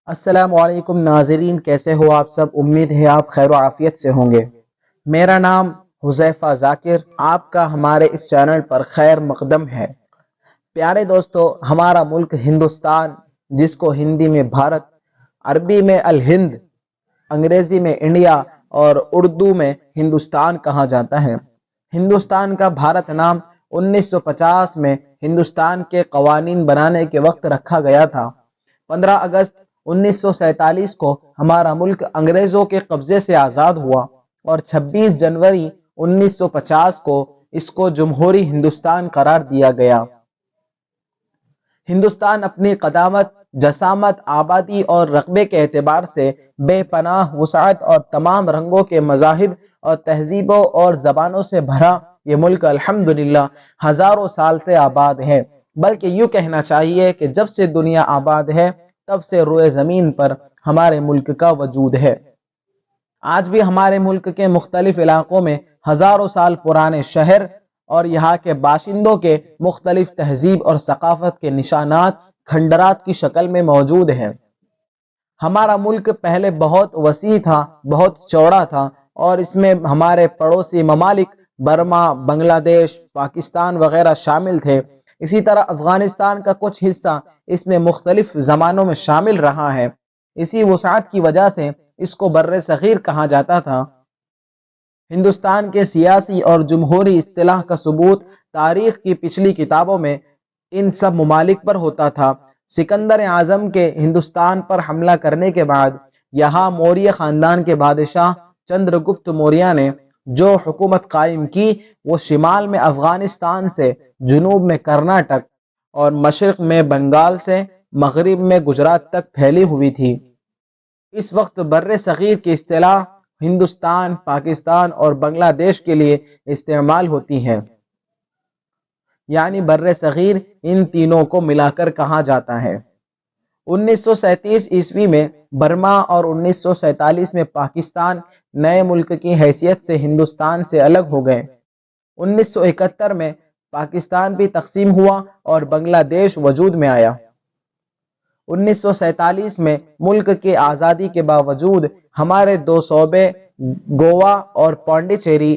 السلام علیکم ناظرین، کیسے ہو آپ سب؟ امید ہے آپ خیر و عافیت سے ہوں گے۔ میرا نام حذیفہ ذاکر آپ کا ہمارے اس چینل پر خیر مقدم ہے۔ پیارے دوستو، ہمارا ملک ہندوستان، جس کو ہندی میں بھارت، عربی میں الہند، انگریزی میں انڈیا اور اردو میں ہندوستان کہا جاتا ہے۔ ہندوستان کا بھارت نام 1950 میں ہندوستان کے قوانین بنانے کے وقت رکھا گیا تھا۔ 15 اگست 1947 کو ہمارا ملک انگریزوں کے قبضے سے آزاد ہوا اور 26 جنوری 1950 کو اس کو جمہوری ہندوستان قرار دیا گیا۔ ہندوستان اپنی قدامت، جسامت، آبادی اور رقبے کے اعتبار سے بے پناہ وسعت اور تمام رنگوں کے مذاہب اور تہذیبوں اور زبانوں سے بھرا یہ ملک الحمدللہ ہزاروں سال سے آباد ہے، بلکہ یوں کہنا چاہیے کہ جب سے دنیا آباد ہے تب سے روئے زمین پر ہمارے ملک کا وجود ہے۔ آج بھی ہمارے ملک کے مختلف علاقوں میں ہزاروں سال پرانے شہر اور یہاں کے باشندوں کے مختلف تہذیب اور ثقافت کے نشانات کھنڈرات کی شکل میں موجود ہیں۔ ہمارا ملک پہلے بہت وسیع تھا، بہت چوڑا تھا، اور اس میں ہمارے پڑوسی ممالک برما، بنگلہ دیش، پاکستان وغیرہ شامل تھے۔ اسی طرح افغانستان کا کچھ حصہ اس میں مختلف زمانوں میں شامل رہا ہے۔ اسی وسعت کی وجہ سے اس کو بر صغیر کہا جاتا تھا۔ ہندوستان کے سیاسی اور جمہوری اصطلاح کا ثبوت تاریخ کی پچھلی کتابوں میں ان سب ممالک پر ہوتا تھا۔ سکندر اعظم کے ہندوستان پر حملہ کرنے کے بعد یہاں موریہ خاندان کے بادشاہ چندر گپت موریہ نے جو حکومت قائم کی وہ شمال میں افغانستان سے، جنوب میں کرناٹک اور مشرق میں بنگال سے مغرب میں گجرات تک پھیلی ہوئی تھی۔ اس وقت بر صغیر کی اصطلاح ہندوستان، پاکستان اور بنگلہ دیش کے لیے استعمال ہوتی ہے، یعنی بر صغیر ان تینوں کو ملا کر کہا جاتا ہے۔ 1937 عیسوی میں برما اور 1947 میں پاکستان نئے ملک کی حیثیت سے ہندوستان سے الگ ہو گئے۔ 1971 میں پاکستان بھی تقسیم ہوا اور بنگلہ دیش وجود میں آیا۔ 1947 میں ملک کی آزادی کے باوجود ہمارے دو صوبے گوا اور پانڈیچیری،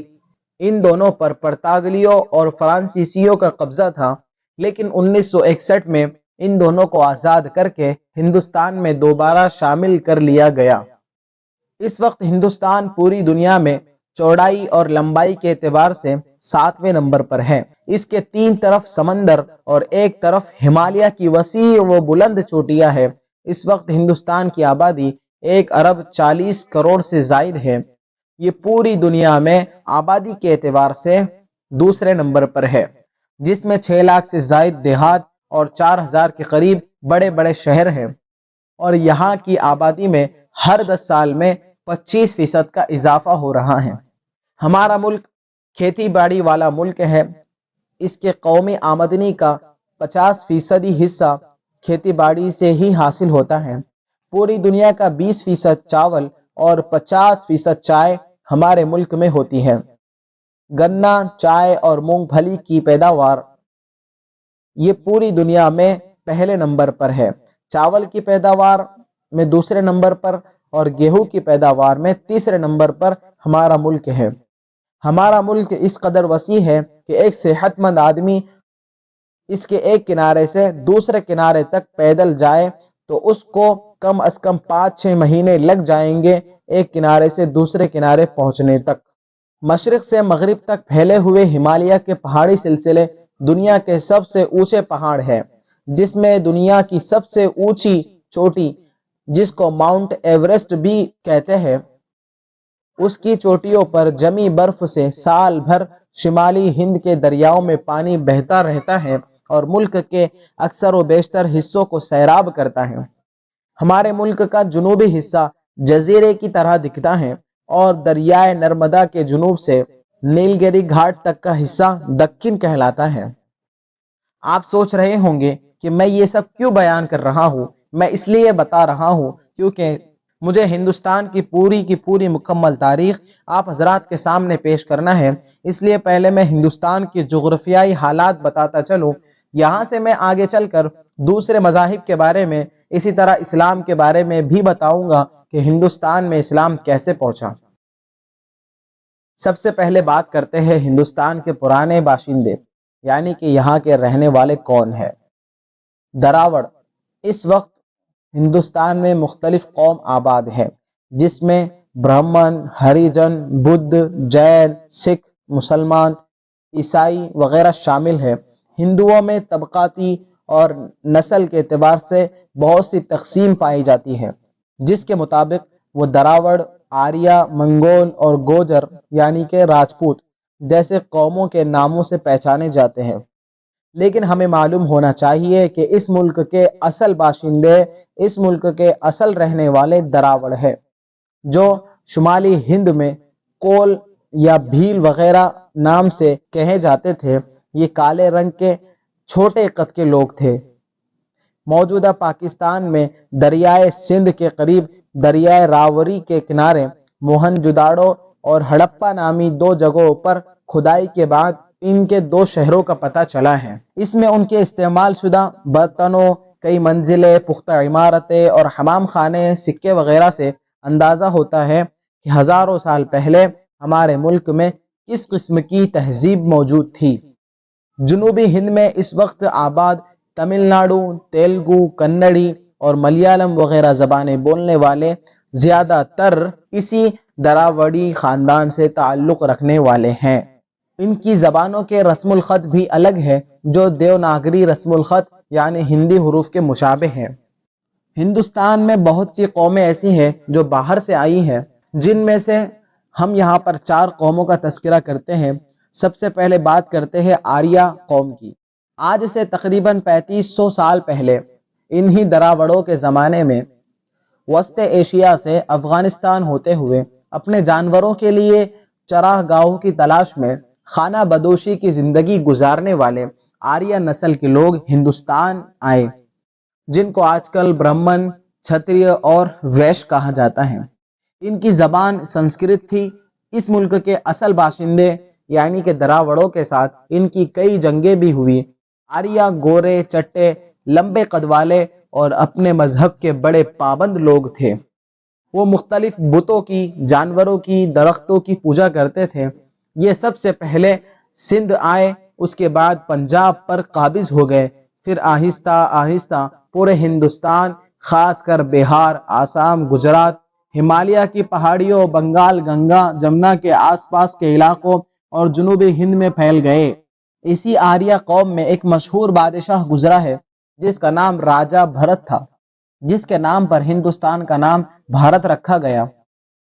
ان دونوں پر پرتگالیوں اور فرانسیسیوں کا قبضہ تھا، لیکن 1961 میں ان دونوں کو آزاد کر کے ہندوستان میں دوبارہ شامل کر لیا گیا۔ اس وقت ہندوستان پوری دنیا میں چوڑائی اور لمبائی کے اعتبار سے 7ویں نمبر پر ہے۔ اس کے 3 طرف سمندر اور ایک طرف ہمالیہ کی وسیع و بلند چوٹیاں ہے۔ اس وقت ہندوستان کی آبادی 1 ارب 40 کروڑ سے زائد ہے۔ یہ پوری دنیا میں آبادی کے اعتبار سے دوسرے نمبر پر ہے، جس میں 6 لاکھ سے زائد دیہات اور 4000 کے قریب بڑے بڑے شہر ہیں، اور یہاں کی آبادی میں ہر 10 سال میں 25% کا اضافہ ہو رہا ہے۔ ہمارا ملک کھیتی باڑی والا ملک ہے۔ اس کے قومی آمدنی کا 50% حصہ کھیتی باڑی سے ہی حاصل ہوتا ہے۔ پوری دنیا کا 20% چاول اور 50% چائے ہمارے ملک میں ہوتی ہے۔ گنا، چائے اور مونگ پھلی کی پیداوار یہ پوری دنیا میں پہلے نمبر پر ہے۔ چاول کی پیداوار میں دوسرے نمبر پر اور گیہوں کی پیداوار میں تیسرے نمبر پر ہمارا ملک ہے۔ ہمارا ملک اس قدر وسیع ہے کہ ایک صحت مند آدمی اس کے ایک کنارے سے دوسرے کنارے تک پیدل جائے تو اس کو کم از کم 5-6 مہینے لگ جائیں گے ایک کنارے سے دوسرے کنارے پہنچنے تک۔ مشرق سے مغرب تک پھیلے ہوئے ہمالیہ کے پہاڑی سلسلے دنیا کے سب سے اونچے پہاڑ ہیں، جس میں دنیا کی سب سے اونچی چوٹی، جس کو ماؤنٹ ایوریسٹ بھی کہتے ہیں، اس کی چوٹیوں پر جمی برف سے سال بھر شمالی ہند کے دریاؤں میں پانی بہتا رہتا ہے اور ملک کے اکثر و بیشتر حصوں کو سیراب کرتا ہے۔ ہمارے ملک کا جنوبی حصہ جزیرے کی طرح دکھتا ہے اور دریائے نرمدا کے جنوب سے نیل گری گھاٹ تک کا حصہ دکن کہلاتا ہے۔ آپ سوچ رہے ہوں گے کہ میں یہ سب کیوں بیان کر رہا ہوں؟ میں اس لیے بتا رہا ہوں کیونکہ مجھے ہندوستان کی پوری مکمل تاریخ آپ حضرات کے سامنے پیش کرنا ہے۔ اس لیے پہلے میں ہندوستان کے جغرافیائی حالات بتاتا چلوں، یہاں سے میں آگے چل کر دوسرے مذاہب کے بارے میں اسی طرح اسلام کے بارے میں بھی بتاؤں گا کہ ہندوستان میں اسلام کیسے پہنچا۔ سب سے پہلے بات کرتے ہیں ہندوستان کے پرانے باشندے، یعنی کہ یہاں کے رہنے والے کون ہیں۔ دراوڑ۔ اس وقت ہندوستان میں مختلف قوم آباد ہے، جس میں برہمن، ہریجن، بدھ، جین، سکھ، مسلمان، عیسائی وغیرہ شامل ہے۔ ہندوؤں میں طبقاتی اور نسل کے اعتبار سے بہت سی تقسیم پائی جاتی ہے، جس کے مطابق وہ دراوڑ، آریہ، منگول اور گوجر یعنی کہ راجپوت جیسے قوموں کے ناموں سے پہچانے جاتے ہیں۔ لیکن ہمیں معلوم ہونا چاہیے کہ اس ملک کے اصل باشندے، اس ملک کے اصل رہنے والے دراوڑ ہے، جو شمالی ہند میں کول یا بھیل وغیرہ نام سے کہے جاتے تھے۔ یہ کالے رنگ کے چھوٹے قد کے لوگ تھے۔ موجودہ پاکستان میں دریائے سندھ کے قریب دریائے راوری کے کنارے موہنجوداڑو اور ہڑپا نامی دو جگہوں پر کھدائی کے بعد ان کے دو شہروں کا پتہ چلا ہے۔ اس میں ان کے استعمال شدہ برتنوں، کئی منزلیں، پختہ عمارتیں اور حمام خانے، سکے وغیرہ سے اندازہ ہوتا ہے کہ ہزاروں سال پہلے ہمارے ملک میں کس قسم کی تہذیب موجود تھی۔ جنوبی ہند میں اس وقت آباد تمل ناڈو، تیلگو، کنڑی اور ملیالم وغیرہ زبانیں بولنے والے زیادہ تر اسی دراوڑی خاندان سے تعلق رکھنے والے ہیں۔ ان کی زبانوں کے رسم الخط بھی الگ ہے، جو دیوناگری رسم الخط یعنی ہندی حروف کے مشابہ ہیں۔ ہندوستان میں بہت سی قومیں ایسی ہیں جو باہر سے آئی ہیں، جن میں سے ہم یہاں پر 4 قوموں کا تذکرہ کرتے ہیں۔ سب سے پہلے بات کرتے ہیں آریہ قوم کی۔ آج سے تقریباً 3500 سال پہلے انہی دراوڑوں کے زمانے میں وسط ایشیا سے افغانستان ہوتے ہوئے اپنے جانوروں کے لیے چراہ گاہوں کی تلاش میں خانہ بدوشی کی زندگی گزارنے والے آریہ نسل کے لوگ ہندوستان آئے، جن کو آج کل برہمن، چھتریہ اور ویش کہا جاتا ہے۔ ان کی زبان سنسکرت تھی۔ اس ملک کے اصل باشندے یعنی کہ دراوڑوں کے ساتھ ان کی کئی جنگیں بھی ہوئی۔ آریہ گورے، چٹے، لمبے قد والے اور اپنے مذہب کے بڑے پابند لوگ تھے۔ وہ مختلف بتوں کی، جانوروں کی، درختوں کی پوجا کرتے تھے۔ یہ سب سے پہلے سندھ آئے، اس کے بعد پنجاب پر قابض ہو گئے، پھر آہستہ آہستہ پورے ہندوستان، خاص کر بہار، آسام، گجرات، ہمالیہ کی پہاڑیوں، بنگال گنگا جمنا کے آس پاس کے علاقوں اور جنوبی ہند میں پھیل گئے۔ اسی آریہ قوم میں ایک مشہور بادشاہ گزرا ہے جس کا نام راجہ بھرت تھا، جس کے نام پر ہندوستان کا نام بھارت رکھا گیا۔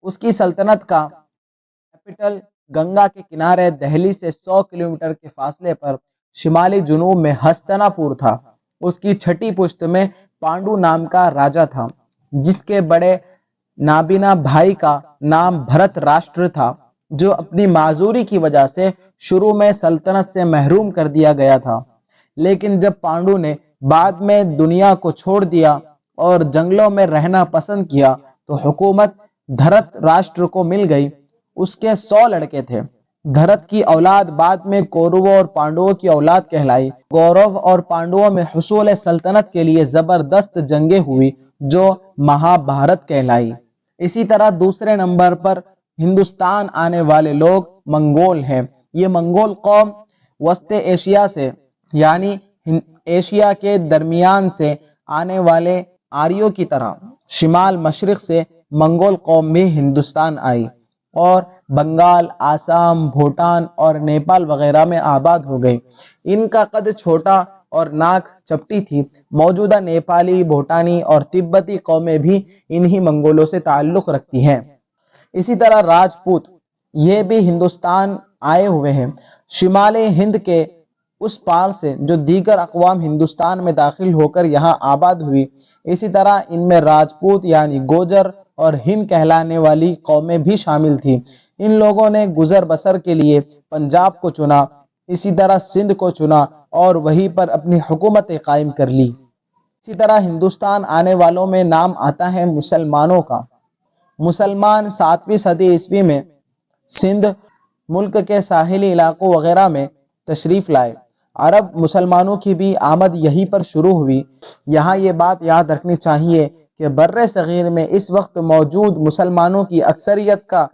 اس کی سلطنت کا کیپٹل گنگا کے کنارے دہلی سے 100 کلومیٹر کے فاصلے پر شمالی جنوب میں ہستنا پور تھا۔ اس کی چھٹی پشت میں پانڈو نام کا راجہ تھا، جس کے بڑے نابینا بھائی کا نام بھرت راشٹر تھا، جو اپنی معذوری کی وجہ سے شروع میں سلطنت سے محروم کر دیا گیا تھا۔ لیکن جب پانڈو نے بعد میں دنیا کو چھوڑ دیا اور جنگلوں میں رہنا پسند کیا تو حکومت دھرت راشٹر کو مل گئی۔ اس کے 100 لڑکے تھے۔ دھرت کی اولاد بعد میں کورو اور پانڈووں کی اولاد کہلائی۔ کورو اور پانڈووں میں حصول سلطنت کے لیے زبردست جنگیں ہوئی جو مہابھارت کہلائی۔ اسی طرح دوسرے نمبر پر ہندوستان آنے والے لوگ منگول ہیں۔ یہ منگول قوم وسط ایشیا سے یعنی ایشیا کے درمیان سے آنے والے آریوں کی طرح شمال مشرق سے منگول قوم بھی ہندوستان آئی اور بنگال، آسام، بھوٹان اور نیپال وغیرہ میں آباد ہو گئی۔ ان کا قد چھوٹا اور ناک چپٹی تھی۔ موجودہ نیپالی، بھوٹانی اور تبتی قومیں بھی انہی منگولوں سے تعلق رکھتی ہیں۔ اسی طرح راجپوت یہ بھی ہندوستان آئے ہوئے ہیں، شمالی ہند کے اس پار سے جو دیگر اقوام ہندوستان میں داخل ہو کر یہاں آباد ہوئی۔ اسی طرح ان میں راجپوت یعنی گوجر اور ہند کہلانے والی قومیں بھی شامل تھیں۔ ان لوگوں نے گزر بسر کے لیے پنجاب کو چنا، اسی طرح سندھ کو چنا اور وہیں پر اپنی حکومت قائم کر لی۔ اسی طرح ہندوستان آنے والوں میں نام آتا ہے مسلمانوں کا۔ مسلمان 7ویں صدی عیسوی میں سندھ، ملک کے ساحلی علاقوں وغیرہ میں تشریف لائے۔ عرب مسلمانوں کی بھی آمد یہیں پر شروع ہوئی۔ یہاں یہ بات یاد رکھنی چاہیے کہ بر صغیر میں اس وقت موجود مسلمانوں کی اکثریت کا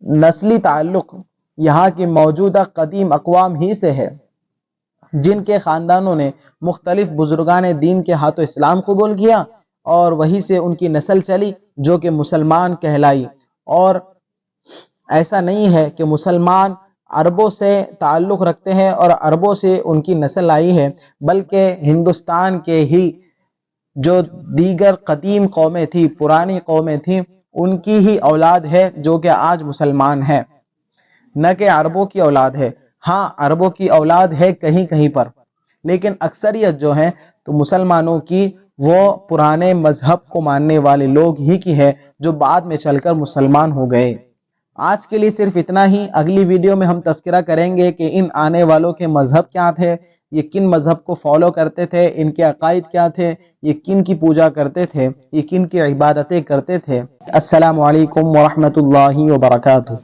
نسلی تعلق یہاں کی موجودہ قدیم اقوام ہی سے ہے، جن کے خاندانوں نے مختلف بزرگان دین کے ہاتھوں اسلام قبول کیا اور وہیں سے ان کی نسل چلی جو کہ مسلمان کہلائی۔ اور ایسا نہیں ہے کہ مسلمان عربوں سے تعلق رکھتے ہیں اور عربوں سے ان کی نسل آئی ہے، بلکہ ہندوستان کے ہی جو دیگر قدیم قومیں تھیں، پرانی قومیں تھیں، ان کی ہی اولاد ہے جو کہ آج مسلمان ہے، نہ کہ عربوں کی اولاد ہے۔ ہاں عربوں کی اولاد ہے کہیں کہیں پر، لیکن اکثریت جو ہے تو مسلمانوں کی وہ پرانے مذہب کو ماننے والے لوگ ہی کی ہے جو بعد میں چل کر مسلمان ہو گئے۔ آج کے لیے صرف اتنا ہی۔ اگلی ویڈیو میں ہم تذکرہ کریں گے کہ ان آنے والوں کے مذہب کیا تھے، یہ کن مذہب کو فالو کرتے تھے، ان کے عقائد کیا تھے، یہ کن کی پوجا کرتے تھے، یہ کن کی عبادتیں کرتے تھے۔ السلام علیکم ورحمۃ اللہ وبرکاتہ۔